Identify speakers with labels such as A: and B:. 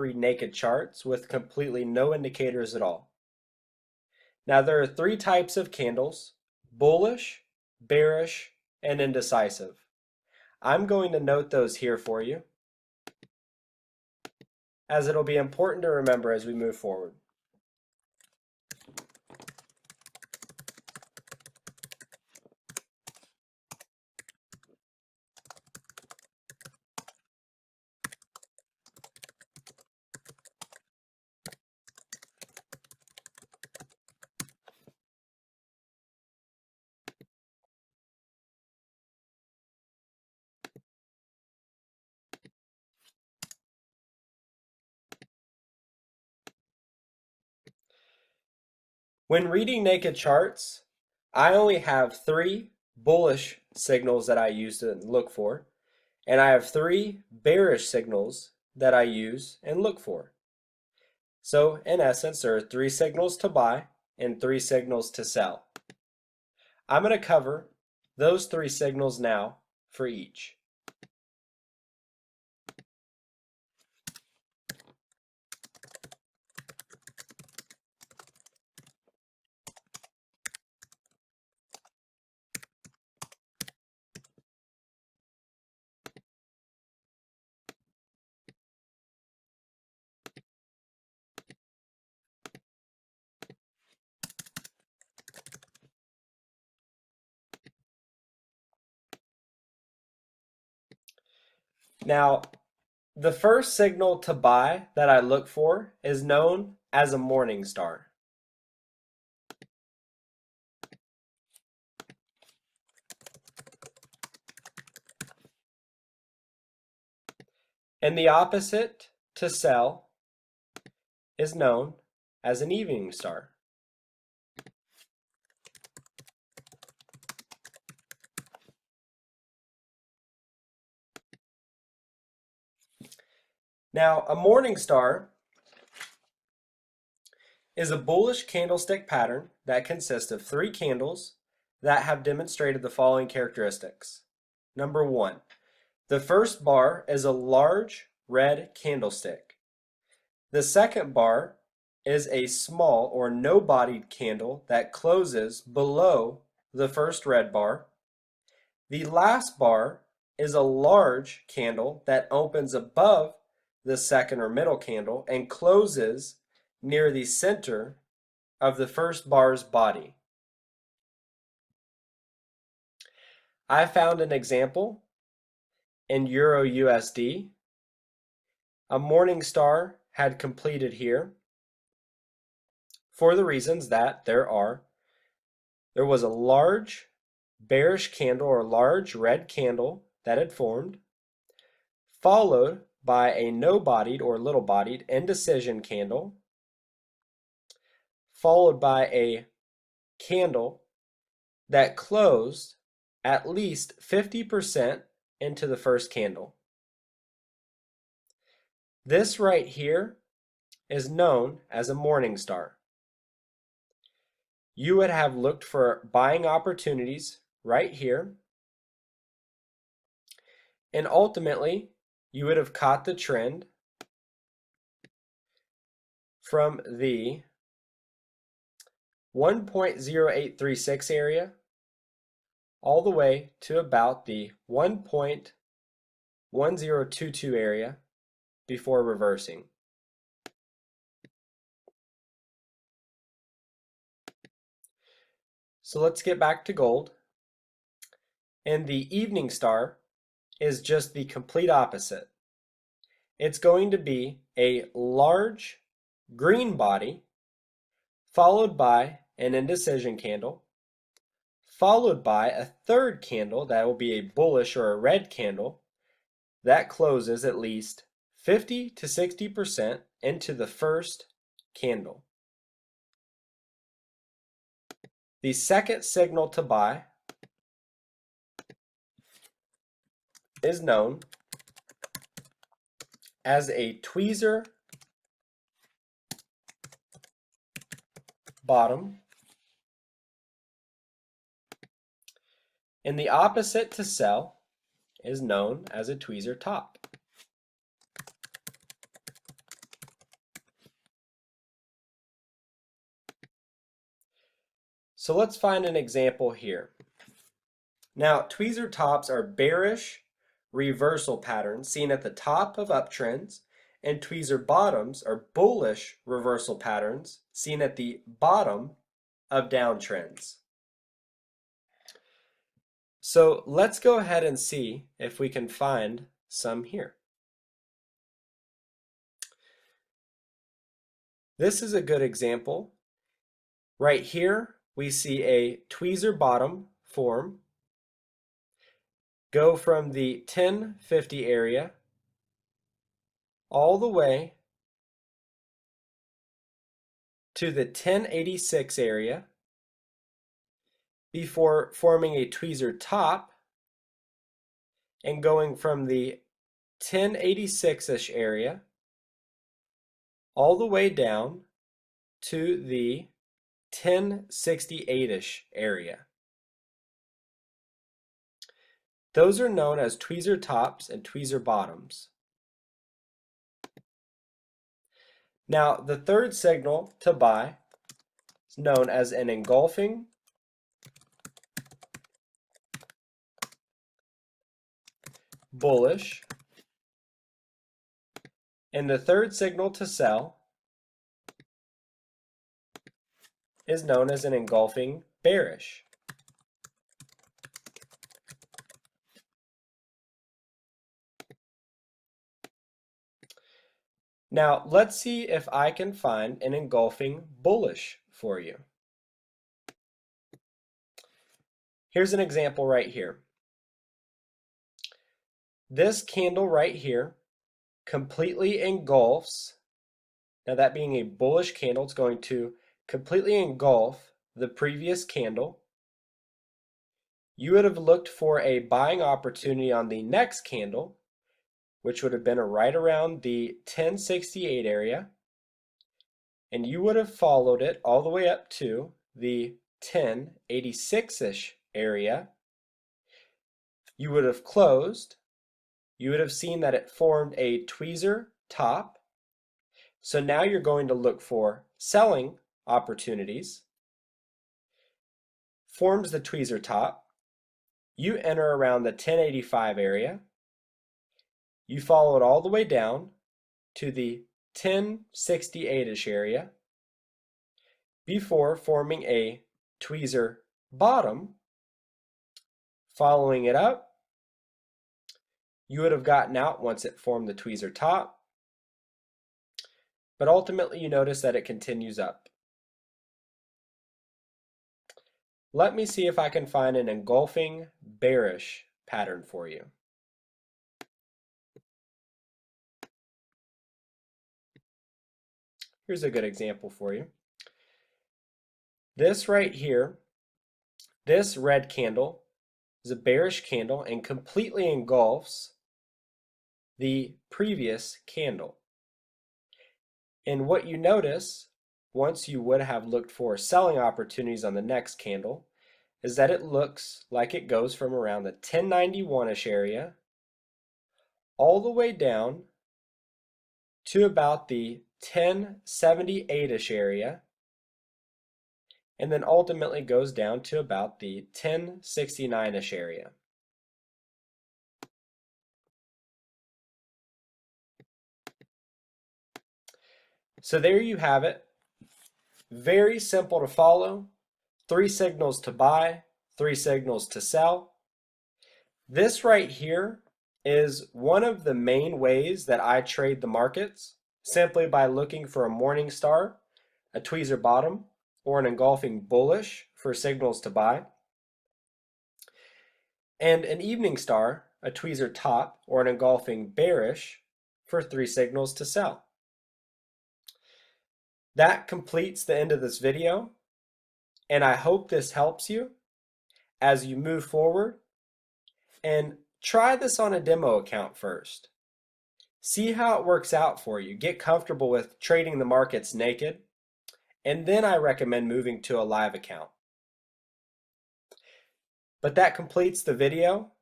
A: read naked charts with completely no indicators at all. Now there are three types of candles: bullish, bearish, and indecisive. I'm going to note those here for you, as it'll be important to remember as we move forward. When reading naked charts, I only have three bullish signals that I use to look for, and I have three bearish signals that I use and look for. So in essence, there are three signals to buy and three signals to sell. I'm going to cover those three signals now for each. Now, the first signal to buy that I look for is known as a morning star. And the opposite to sell is known as an evening star. Now, a morning star is a bullish candlestick pattern that consists of three candles that have demonstrated the following characteristics. Number one, the first bar is a large red candlestick. The second bar is a small or no-bodied candle that closes below the first red bar. The last bar is a large candle that opens above the second or middle candle and closes near the center of the first bar's body. I found an example in XAUUSD. A morning star had completed here for the reasons that there was a large bearish candle or large red candle that had formed, followed by a no-bodied or little-bodied indecision candle, followed by a candle that closed at least 50% into the first candle. This right here is known as a morning star. You would have looked for buying opportunities right here, and ultimately you would have caught the trend from the 1.0836 area all the way to about the 1.1022 area before reversing. So let's get back to gold. And the evening star is just the complete opposite. It's going to be a large green body followed by an indecision candle, followed by a third candle that will be a bullish or a red candle that closes at least 50 to 60% into the first candle. The second signal to buy is known as a tweezer bottom, and the opposite to sell is known as a tweezer top. So let's find an example here. Now, tweezer tops are bearish reversal patterns seen at the top of uptrends, and tweezer bottoms are bullish reversal patterns seen at the bottom of downtrends. So let's go ahead and see if we can find some here. This is a good example. Right here, we see a tweezer bottom form go from the 1050 area all the way to the 1086 area before forming a tweezer top and going from the 1086-ish area all the way down to the 1068-ish area. Those are known as tweezer tops and tweezer bottoms. Now, the third signal to buy is known as an engulfing bullish, and the third signal to sell is known as an engulfing bearish. Now, let's see if I can find an engulfing bullish for you. Here's an example right here. This candle right here completely engulfs. Now, that being a bullish candle, it's going to completely engulf the previous candle. You would have looked for a buying opportunity on the next candle, which would have been right around the 1068 area, and you would have followed it all the way up to the 1086-ish area. You would have closed. You would have seen that it formed a tweezer top. So now you're going to look for selling opportunities. Forms the tweezer top. You enter around the 1085 area. You follow it all the way down to the 1068-ish area before forming a tweezer bottom. Following it up, you would have gotten out once it formed the tweezer top, but ultimately you notice that it continues up. Let me see if I can find an engulfing bearish pattern for you. Here's a good example for you. This right here, this red candle is a bearish candle and completely engulfs the previous candle. And what you notice, once you would have looked for selling opportunities on the next candle, is that it looks like it goes from around the 1091-ish area all the way down to about the 1078-ish area, and then ultimately goes down to about the 1069-ish area. So there you have it. Very simple to follow. 3 signals to buy, 3 signals to sell. This right here is one of the main ways that I trade the markets, simply by looking for a morning star, a tweezer bottom, or an engulfing bullish for signals to buy, and an evening star, a tweezer top, or an engulfing bearish for 3 signals to sell. That completes the end of this video, and I hope this helps you as you move forward. And try this on a demo account first. See how it works out for you. Get comfortable with trading the markets naked, and then I recommend moving to a live account. But that completes the video.